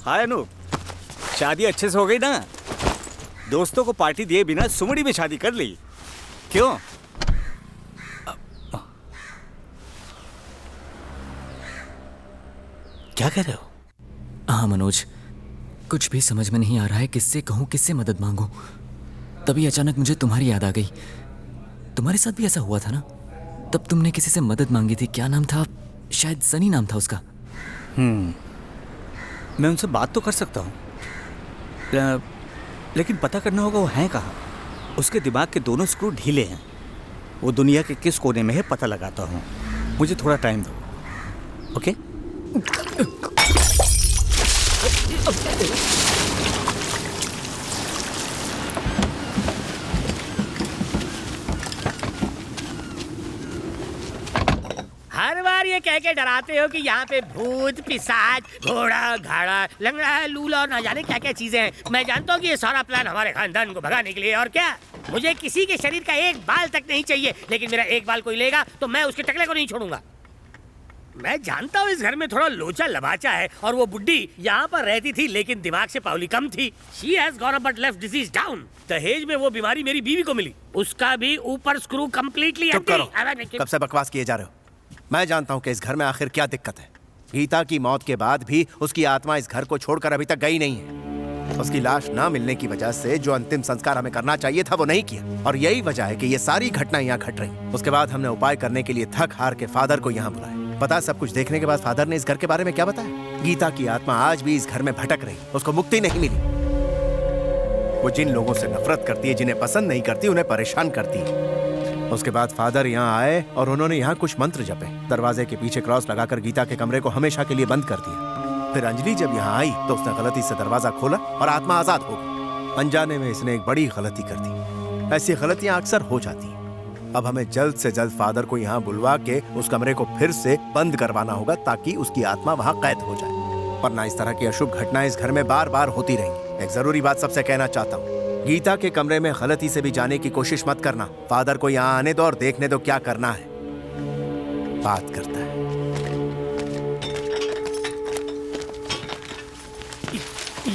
हाय अनु, शादी अच्छे से हो गई ना? दोस्तों को पार्टी दिए बिना सुमड़ी में शादी कर ली, क्यों? क्या कर रहे हो? हाँ मनोज, कुछ भी समझ में नहीं आ रहा है, किससे कहूँ, किससे मदद मांगूं। तभी अचानक मुझे तुम्हारी याद आ गई। तुम्हारे साथ भी ऐसा हुआ था ना? तब तुमने किसी से मदद मांगी थी, क्या नाम था? शायद सनी नाम था उसका। मैं उनसे बात तो कर सकता हूँ, लेकिन पता करना होगा वो हैं कहाँ। उसके दिमाग के दोनों स्क्रू ढीले हैं। वो दुनिया के किस कोने में है पता लगाता हूँ। मुझे थोड़ा टाइम दो, ओके? हर बार ये कह के डराते हो कि यहाँ पे भूत, पिशाच, घोड़ा, घाड़ा, लंगड़ा, लूला और ना जाने क्या क्या चीजें हैं। मैं जानता हूँ कि ये सारा प्लान हमारे खानदान को भगाने के लिए। और क्या, मुझे किसी के शरीर का एक बाल तक नहीं चाहिए, लेकिन मेरा एक बाल कोई लेगा तो मैं उसके टकले को नहीं छोड़ूंगा। मैं जानता हूँ इस घर में थोड़ा लोचा लबाचा है, और वो बुड्ढी यहाँ पर रहती थी लेकिन दिमाग से पावली कम थी। She has got a but left disease down. दहेज में वो बीमारी मेरी बीवी को मिली, उसका भी ऊपर स्क्रू कम्प्लीटली। चुप करो, कब से बकवास किए जा रहे हो? मैं जानता हूँ कि इस घर में आखिर क्या दिक्कत है। गीता की मौत के बाद भी उसकी आत्मा इस घर को छोड़कर अभी तक गई नहीं है। उसकी लाश ना मिलने की वजह से जो अंतिम संस्कार हमें करना चाहिए था वो नहीं किया, और यही वजह है कि ये सारी घटना यहाँ घट रही। उसके बाद हमने उपाय करने के लिए थक हार के फादर को यहाँ बुलाया। पता सब कुछ देखने के बाद फादर ने इस घर के बारे में क्या बताया? गीता की आत्मा आज भी इस घर में भटक रही, उसको मुक्ति नहीं मिली। वो जिन लोगों से नफरत करती है, जिन्हें पसंद नहीं करती, उन्हें परेशान करती है। उसके बाद फादर यहाँ आए और उन्होंने यहाँ कुछ मंत्र जपे। दरवाजे के पीछे क्रॉस लगाकर गीता के कमरे को हमेशा के लिए बंद कर दिया। फिर अंजलि जब यहाँ आई तो उसने गलती से दरवाजा खोला और आत्मा आजाद हो गई। अनजाने में इसने एक बड़ी गलती कर दी। ऐसी गलतियां अक्सर हो जाती हैं। अब हमें जल्द से जल्द फादर को यहाँ बुलवा के उस कमरे को फिर से बंद करवाना होगा, ताकि उसकी आत्मा वहाँ कैद हो जाए। वरना इस तरह की अशुभ घटनाएं इस घर में बार बार होती रहेंगी। एक जरूरी बात सबसे कहना चाहता हूँ, गीता के कमरे में गलती से भी जाने की कोशिश मत करना। फादर को यहाँ आने दो और देखने दो क्या करना है। बात करता है।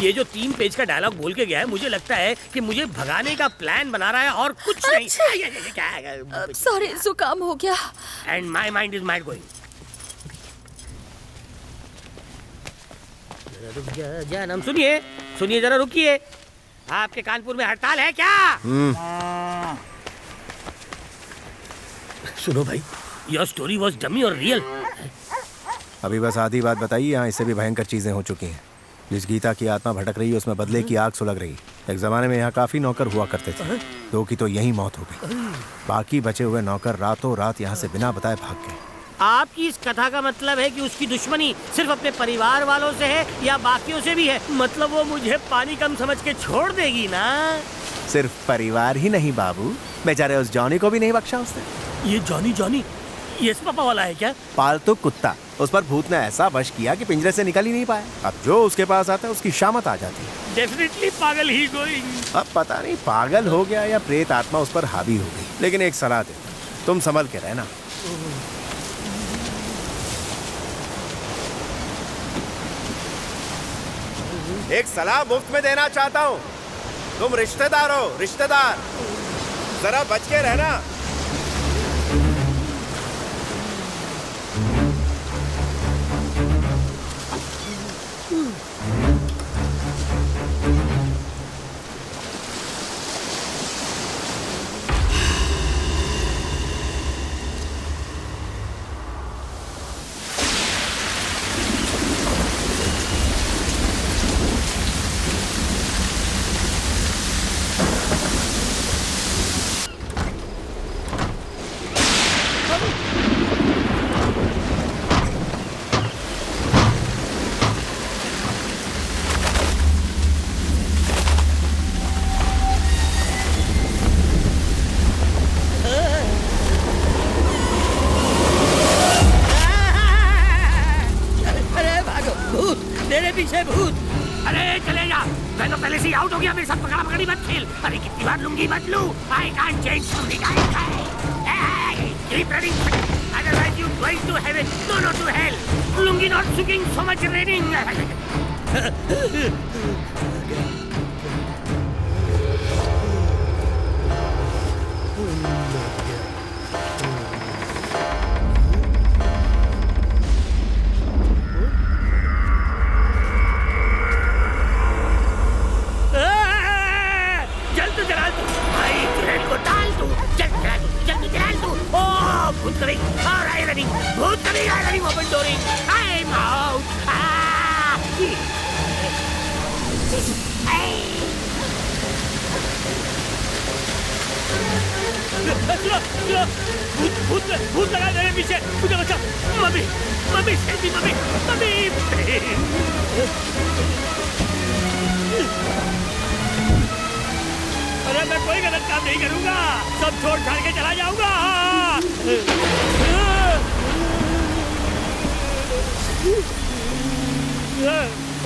ये जो 3 पेज का डायलॉग बोल के गया है, मुझे लगता है कि मुझे भगाने का प्लान बना रहा है और कुछ नहीं। सॉरी, जुकाम हो गया। And my mind is mind going. जानम, सुनिए सुनिए जरा, रुकिए। आपके कानपुर में हड़ताल है क्या? सुनो भाई, योर स्टोरी वाज डमी और रियल? अभी बस आधी बात बताइए। यहाँ इससे भी भयंकर चीजें हो चुकी हैं। जिस गीता की आत्मा भटक रही है उसमें बदले की आग सुलग रही। एक जमाने में यहाँ काफी नौकर हुआ करते थे, 2 की तो यही मौत हो गई। बाकी बचे हुए नौकर रातों रात यहाँ से बिना बताए भाग गए। आपकी इस कथा का मतलब है कि उसकी दुश्मनी सिर्फ अपने परिवार वालों से है या बाकियों से भी है? मतलब वो मुझे पानी कम समझ के छोड़ देगी ना? सिर्फ परिवार ही नहीं बाबू, बेचारे उस जॉनी को भी नहीं बख्शा उसने। ये जॉनी यस पापा वाला है क्या? पालतू कुत्ता। उस पर भूत ने ऐसा वश किया कि पिंजरे से निकल ही नहीं पाया। अब जो उसके पास आता है उसकी शामत आ जाती है। डेफिनेटली पागल ही गोइंग। अब पता नहीं पागल हो गया या प्रेत आत्मा उस पर हावी हो गई। लेकिन एक सलाह दे, तुम संभल के रहना। एक सलाह मुफ्त में देना चाहता हूँ। तुम रिश्तेदार हो, रिश्तेदार, जरा बच के रहना। आउट हो गया, मेरे साथ पकड़ा पकड़ी मत खेल। अरे कितनी बार लुंगी बदलू? I can't change from the guy. Hey, keep running. Otherwise you going to heaven. No, to hell. Lungi not sucking, so much raining. जल्द जला तू भाई, ट्रेन को डाल तू, जल्द जला तू, जल्द जला तू। ओ भूत कमिंग और आई रनिंग, भूत coming I running, open डोरिंग, I am out. भूत भूत लगा मेरे पीछे, मुझे बचा। Mummy mummy selfie, mummy mummy. अरे मैं कोई गलत काम नहीं करूंगा, सब छोड़ छाड़ के चला जाऊंगा।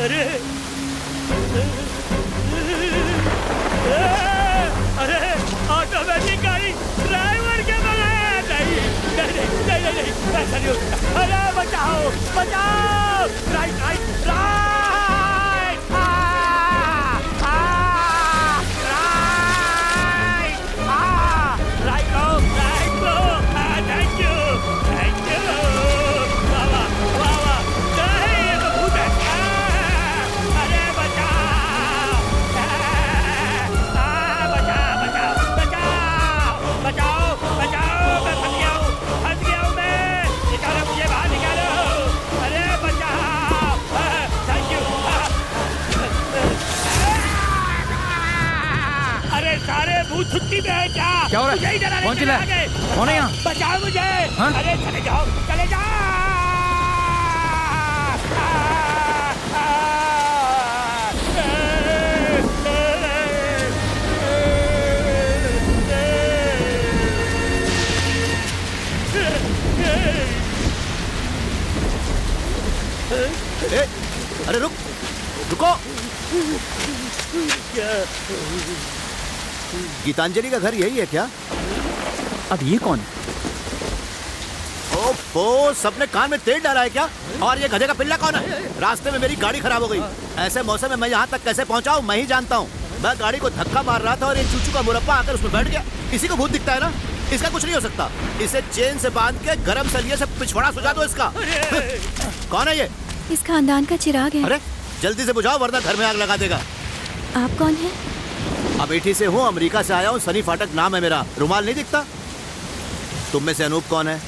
अरे अरे ऑटोमेटिक गाड़ी ड्राइवर के बगैर नहीं नहीं नहीं नहीं नहीं, ऐसा नहीं हो सकता। अरे बचाओ बचाओ, right right right, right low, thank you thank you. वाह वाह वाह वाह, नहीं ये तो भूत है। अरे बचाओ, बचाओ बचाओ, मैं फंस गया हूँ मैं, निकालो मुझे बाहर निकालो। अरे बचाओ, थैंक यू। अरे सारे भूत छुट्टी में है क्या? क्या हो रहा है? मुझे ही डराने कौन चले चिल्ला? आ गए। कौन है यहाँ? बचाओ मुझे। हाँ? अरे चले जाओ चले जाओ। ए, अरे रुक, रुको। गीतांजलि का घर यही है क्या? अब ये कौन? ओफो, सबने कान में तेल डाला है क्या? और ये गधे का पिल्ला कौन है? रास्ते में मेरी गाड़ी खराब हो गई, ऐसे मौसम में मैं यहाँ तक कैसे पहुँचा हूँ मैं ही जानता हूँ। मैं गाड़ी को धक्का मार रहा था और ये चूचू का मुरब्बा आकर उसमें बैठ गया। इसी को भूत दिखता है ना? इसका कुछ नहीं हो सकता। इसे चेन से बांध के गरम सलिए से पिछवाड़ा सुझा दो इसका। कौन है ये? इस खानदान का चिराग है। अरे जल्दी से बुझाओ वरना घर में आग लगा देगा। आप कौन हैं? अमेठी से हूँ, अमेरिका से आया हूँ, सनी फाटक नाम है मेरा। रुमाल नहीं दिखता? तुम में से अनूप कौन है?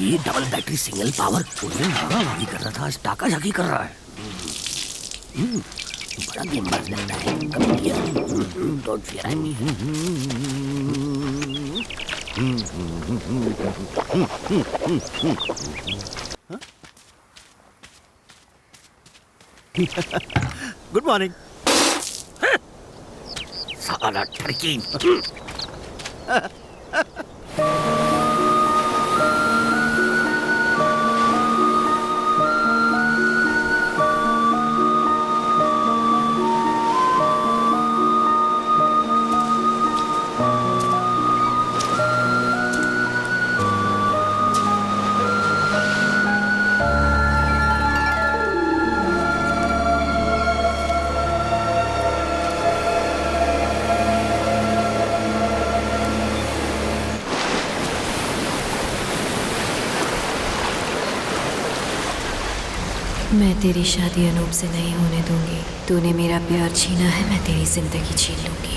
ये डबल बैटरी सिंगल पावर, उस दिन भागा कर रहा था, आज टाका झाकी कर रहा है। बड़ा गेमबाज लगता है। कभी किया don't fear me. Good morning. साला टर्की। मैं तेरी शादी अनूप से नहीं होने दूंगी। तूने मेरा प्यार छीना है, मैं तेरी जिंदगी छीन लूंगी।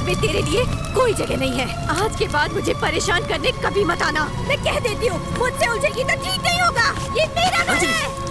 में तेरे लिए कोई जगह नहीं है। आज के बाद मुझे परेशान करने कभी मत आना। मैं कह देती हूँ, मुझसे उलझेगी तो ठीक नहीं होगा। ये मेरा घर है।